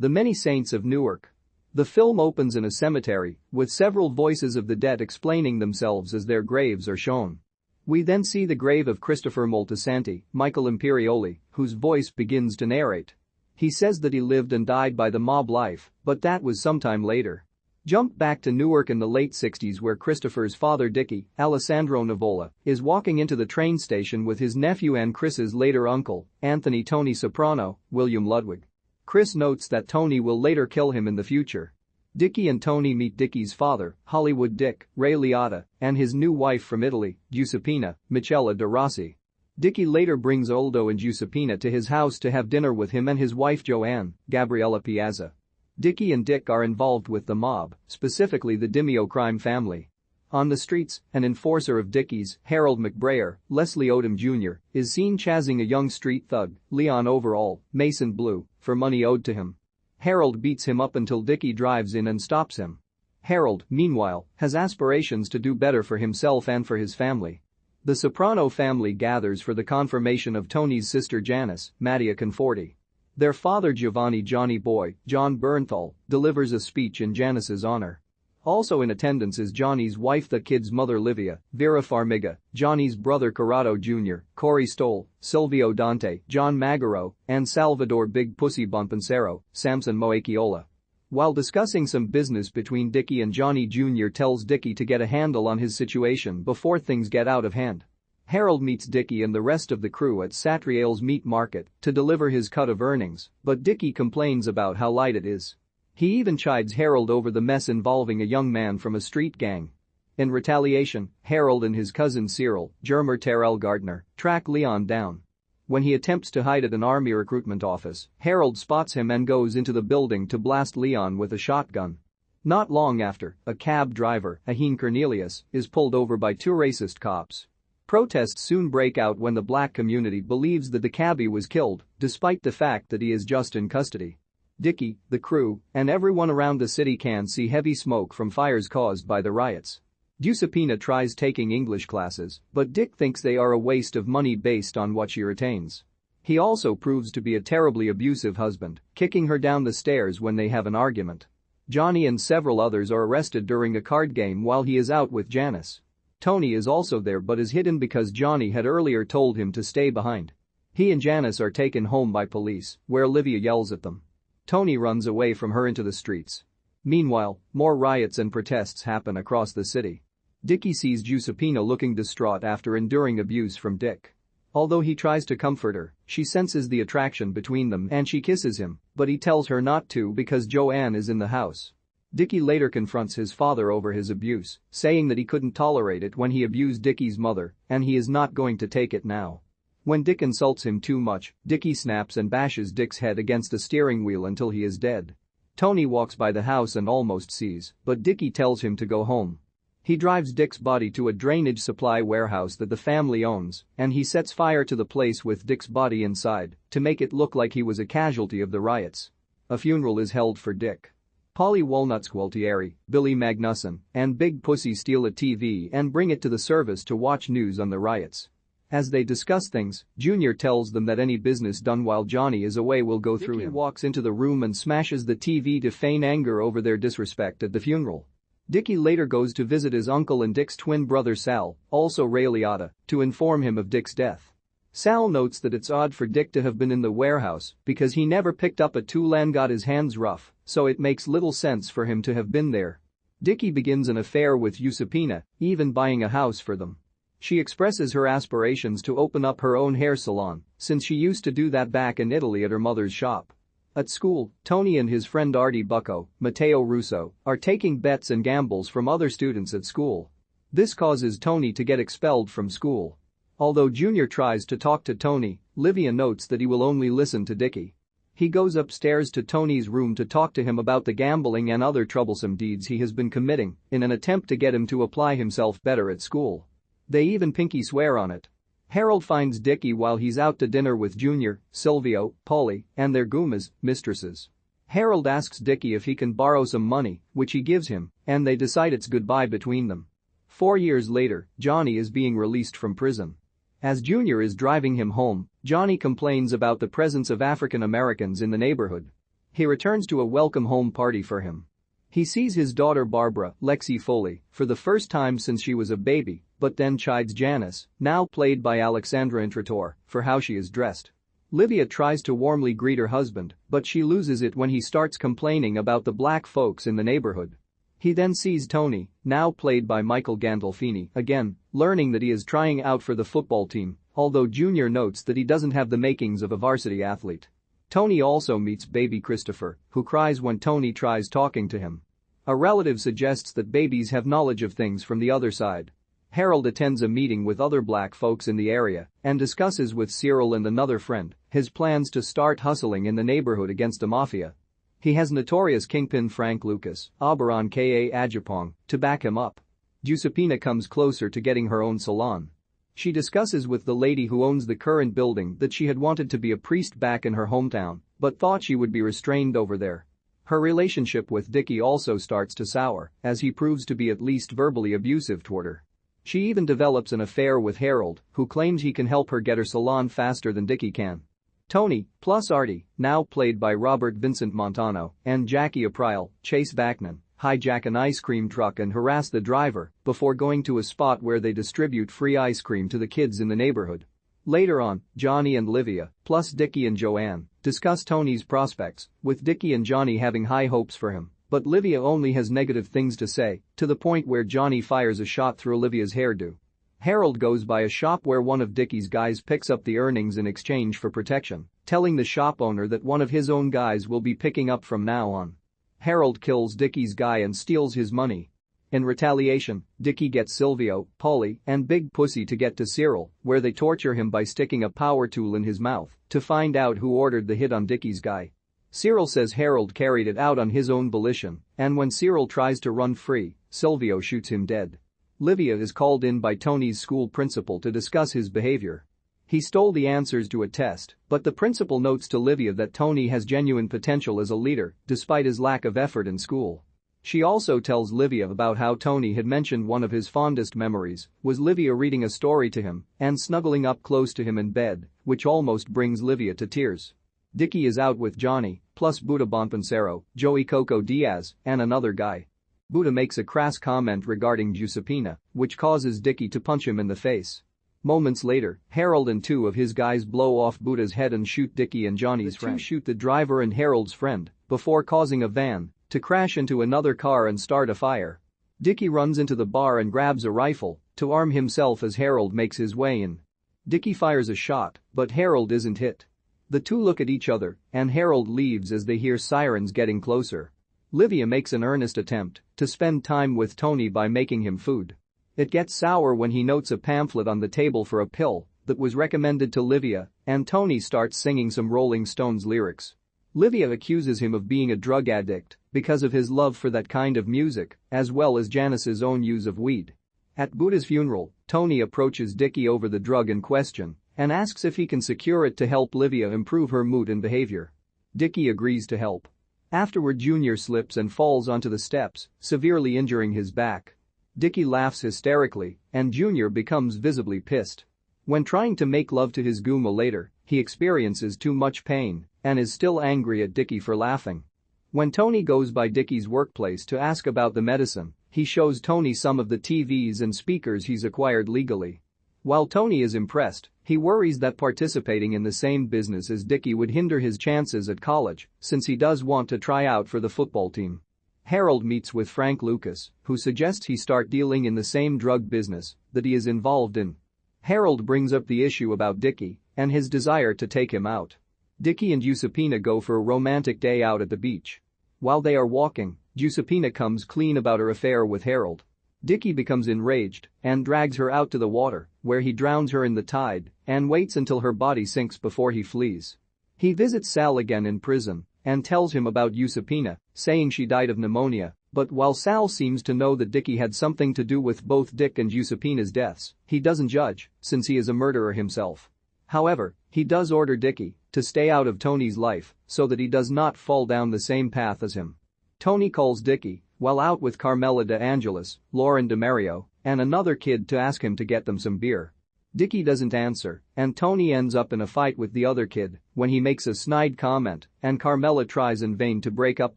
The Many Saints of Newark. The film opens in a cemetery, with several voices of the dead explaining themselves as their graves are shown. We then see the grave of Christopher Moltisanti, Michael Imperioli, whose voice begins to narrate. He says that he lived and died by the mob life, but that was sometime later. Jump back to Newark in the late 60s where Christopher's father Dickie, Alessandro Nivola, is walking into the train station with his nephew and Chris's later uncle, Anthony Tony Soprano, William Ludwig. Chris notes that Tony will later kill him in the future. Dickie and Tony meet Dickie's father, Hollywood Dick, Ray Liotta, and his new wife from Italy, Giuseppina, Michela de Rossi. Dickie later brings Aldo and Giuseppina to his house to have dinner with him and his wife Joanne, Gabriella Piazza. Dickie and Dick are involved with the mob, specifically the Dimeo crime family. On the streets, an enforcer of Dickie's, Harold McBrayer, Leslie Odom Jr., is seen chasing a young street thug, Leon Overall, Mason Blue, for money owed to him. Harold beats him up until Dickie drives in and stops him. Harold, meanwhile, has aspirations to do better for himself and for his family. The Soprano family gathers for the confirmation of Tony's sister Janice, Mattia Conforti. Their father Giovanni Johnny Boy, John Bernthal, delivers a speech in Janice's honor. Also in attendance is Johnny's wife the kid's mother Livia, Vera Farmiga, Johnny's brother Corrado Jr., Corey Stoll, Silvio Dante, John Magaro, and Salvador Big Pussy Bonpancero, Samson Moacchiola. While discussing some business between Dickie and Johnny Jr. tells Dickie to get a handle on his situation before things get out of hand. Harold meets Dickie and the rest of the crew at Satriale's meat market to deliver his cut of earnings, but Dickie complains about how light it is. He even chides Harold over the mess involving a young man from a street gang. In retaliation, Harold and his cousin Cyril, Jermer Terrell Gardner, track Leon down. When he attempts to hide at an army recruitment office, Harold spots him and goes into the building to blast Leon with a shotgun. Not long after, a cab driver, Aheen Cornelius, is pulled over by two racist cops. Protests soon break out when the black community believes that the cabbie was killed, despite the fact that he is just in custody. Dickie, the crew, and everyone around the city can see heavy smoke from fires caused by the riots. Giuseppina tries taking English classes, but Dick thinks they are a waste of money based on what she retains. He also proves to be a terribly abusive husband, kicking her down the stairs when they have an argument. Johnny and several others are arrested during a card game while he is out with Janice. Tony is also there but is hidden because Johnny had earlier told him to stay behind. He and Janice are taken home by police, where Olivia yells at them. Tony runs away from her into the streets. Meanwhile, more riots and protests happen across the city. Dickie sees Giuseppina looking distraught after enduring abuse from Dick. Although he tries to comfort her, she senses the attraction between them and she kisses him, but he tells her not to because Joanne is in the house. Dickie later confronts his father over his abuse, saying that he couldn't tolerate it when he abused Dickie's mother, and he is not going to take it now. When Dick insults him too much, Dickie snaps and bashes Dick's head against the steering wheel until he is dead. Tony walks by the house and almost sees, but Dickie tells him to go home. He drives Dick's body to a drainage supply warehouse that the family owns, and he sets fire to the place with Dick's body inside to make it look like he was a casualty of the riots. A funeral is held for Dick. Polly Walnuts Gualtieri, Billy Magnussen, and Big Pussy steal a TV and bring it to the service to watch news on the riots. As they discuss things, Junior tells them that any business done while Johnny is away will go through him. Dickie walks into the room and smashes the TV to feign anger over their disrespect at the funeral. Dickie later goes to visit his uncle and Dick's twin brother Sal, also Ray Liotta, to inform him of Dick's death. Sal notes that it's odd for Dick to have been in the warehouse because he never picked up a tool and got his hands rough, so it makes little sense for him to have been there. Dickie begins an affair with Giuseppina, even buying a house for them. She expresses her aspirations to open up her own hair salon, since she used to do that back in Italy at her mother's shop. At school, Tony and his friend Artie Bucco, Matteo Russo, are taking bets and gambles from other students at school. This causes Tony to get expelled from school. Although Junior tries to talk to Tony, Livia notes that he will only listen to Dickie. He goes upstairs to Tony's room to talk to him about the gambling and other troublesome deeds he has been committing in an attempt to get him to apply himself better at school. They even pinky swear on it. Harold finds Dickie while he's out to dinner with Junior, Silvio, Polly, and their Gumas, mistresses. Harold asks Dickie if he can borrow some money, which he gives him, and they decide it's goodbye between them. 4 years later, Johnny is being released from prison. As Junior is driving him home, Johnny complains about the presence of African Americans in the neighborhood. He returns to a welcome home party for him. He sees his daughter Barbara, Lexi Foley, for the first time since she was a baby, but then chides Janice, now played by Alexandra Intrator, for how she is dressed. Livia tries to warmly greet her husband, but she loses it when he starts complaining about the black folks in the neighborhood. He then sees Tony, now played by Michael Gandolfini, again, learning that he is trying out for the football team, although Junior notes that he doesn't have the makings of a varsity athlete. Tony also meets baby Christopher, who cries when Tony tries talking to him. A relative suggests that babies have knowledge of things from the other side. Harold attends a meeting with other black folks in the area and discusses with Cyril and another friend his plans to start hustling in the neighborhood against the mafia. He has notorious kingpin Frank Lucas, Oberon Ka Ajapong, to back him up. Giuseppina comes closer to getting her own salon. She discusses with the lady who owns the current building that she had wanted to be a priest back in her hometown, but thought she would be restrained over there. Her relationship with Dickie also starts to sour, as he proves to be at least verbally abusive toward her. She even develops an affair with Harold, who claims he can help her get her salon faster than Dickie can. Tony, plus Artie, now played by Robert Vincent Montano, and Jackie Aprile, Chase Vaknin, hijack an ice cream truck and harass the driver before going to a spot where they distribute free ice cream to the kids in the neighborhood. Later on, Johnny and Livia, plus Dickie and Joanne, discuss Tony's prospects, with Dickie and Johnny having high hopes for him. But Livia only has negative things to say, to the point where Johnny fires a shot through Olivia's hairdo. Harold goes by a shop where one of Dickie's guys picks up the earnings in exchange for protection, telling the shop owner that one of his own guys will be picking up from now on. Harold kills Dickie's guy and steals his money. In retaliation, Dickie gets Silvio, Paulie, and Big Pussy to get to Cyril, where they torture him by sticking a power tool in his mouth to find out who ordered the hit on Dickie's guy. Cyril says Harold carried it out on his own volition, and when Cyril tries to run free, Silvio shoots him dead. Livia is called in by Tony's school principal to discuss his behavior. He stole the answers to a test, but the principal notes to Livia that Tony has genuine potential as a leader, despite his lack of effort in school. She also tells Livia about how Tony had mentioned one of his fondest memories was Livia reading a story to him and snuggling up close to him in bed, which almost brings Livia to tears. Dickie is out with Johnny, plus Buda Bonpancero, Joey Coco Diaz, and another guy. Buda makes a crass comment regarding Giuseppina, which causes Dickie to punch him in the face. Moments later, Harold and two of his guys blow off Buda's head and shoot Dickie and Johnny's friend. The two shoot the driver and Harold's friend before causing a van to crash into another car and start a fire. Dickie runs into the bar and grabs a rifle to arm himself as Harold makes his way in. Dickie fires a shot, but Harold isn't hit. The two look at each other, and Harold leaves as they hear sirens getting closer. Livia makes an earnest attempt to spend time with Tony by making him food. It gets sour when he notes a pamphlet on the table for a pill that was recommended to Livia, and Tony starts singing some Rolling Stones lyrics. Livia accuses him of being a drug addict because of his love for that kind of music, as well as Janice's own use of weed. At Buda's funeral, Tony approaches Dickie over the drug in question and asks if he can secure it to help Livia improve her mood and behavior. Dickie agrees to help. Afterward, Junior slips and falls onto the steps, severely injuring his back. Dickie laughs hysterically, and Junior becomes visibly pissed. When trying to make love to his Guma later, he experiences too much pain and is still angry at Dickie for laughing. When Tony goes by Dickie's workplace to ask about the medicine, he shows Tony some of the TVs and speakers he's acquired legally. While Tony is impressed, he worries that participating in the same business as Dickie would hinder his chances at college, since he does want to try out for the football team. Harold meets with Frank Lucas, who suggests he start dealing in the same drug business that he is involved in. Harold brings up the issue about Dickie and his desire to take him out. Dickie and Giuseppina go for a romantic day out at the beach. While they are walking, Giuseppina comes clean about her affair with Harold. Dickie becomes enraged and drags her out to the water, where he drowns her in the tide and waits until her body sinks before he flees. He visits Sal again in prison and tells him about Giuseppina, saying she died of pneumonia, but while Sal seems to know that Dickie had something to do with both Dick and Giuseppina's deaths, he doesn't judge, since he is a murderer himself. However, he does order Dickie to stay out of Tony's life so that he does not fall down the same path as him. Tony calls Dickie while out with Carmela de Angelis, Lauren DeMario, and another kid to ask him to get them some beer. Dickie doesn't answer, and Tony ends up in a fight with the other kid when he makes a snide comment and Carmela tries in vain to break up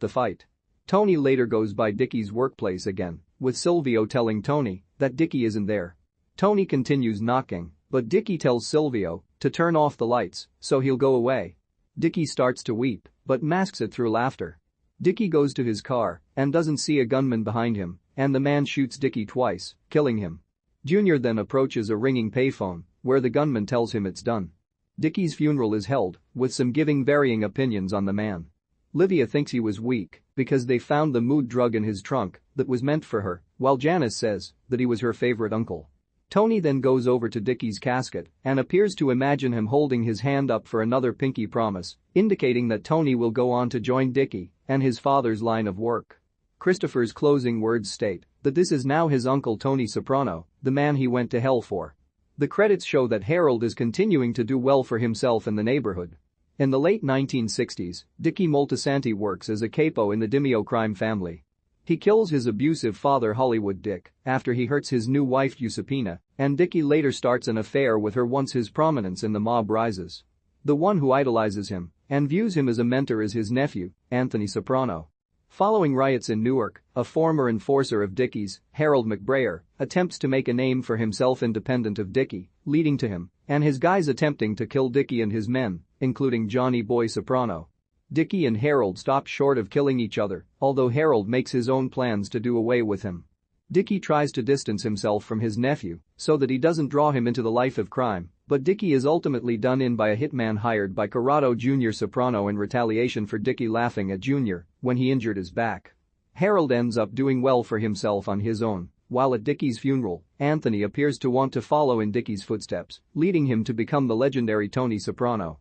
the fight. Tony later goes by Dickie's workplace again, with Silvio telling Tony that Dickie isn't there. Tony continues knocking, but Dickie tells Silvio to turn off the lights so he'll go away. Dickie starts to weep, but masks it through laughter. Dickie goes to his car and doesn't see a gunman behind him, and the man shoots Dickie twice, killing him. Junior then approaches a ringing payphone, where the gunman tells him it's done. Dickie's funeral is held, with some giving varying opinions on the man. Livia thinks he was weak because they found the mood drug in his trunk that was meant for her, while Janice says that he was her favorite uncle. Tony then goes over to Dickie's casket and appears to imagine him holding his hand up for another pinky promise, indicating that Tony will go on to join Dickie and his father's line of work. Christopher's closing words state that this is now his uncle Tony Soprano, the man he went to hell for. The credits show that Harold is continuing to do well for himself in the neighborhood. In the late 1960s, Dickie Moltisanti works as a capo in the Dimeo crime family. He kills his abusive father Hollywood Dick after he hurts his new wife Giuseppina, and Dickie later starts an affair with her once his prominence in the mob rises. The one who idolizes him and views him as a mentor is his nephew, Anthony Soprano. Following riots in Newark, a former enforcer of Dickie's, Harold McBrayer, attempts to make a name for himself independent of Dickie, leading to him and his guys attempting to kill Dickie and his men, including Johnny Boy Soprano. Dickie and Harold stop short of killing each other, although Harold makes his own plans to do away with him. Dickie tries to distance himself from his nephew so that he doesn't draw him into the life of crime, but Dickie is ultimately done in by a hitman hired by Corrado Jr. Soprano in retaliation for Dickie laughing at Jr. when he injured his back. Harold ends up doing well for himself on his own, while at Dickie's funeral, Anthony appears to want to follow in Dickie's footsteps, leading him to become the legendary Tony Soprano.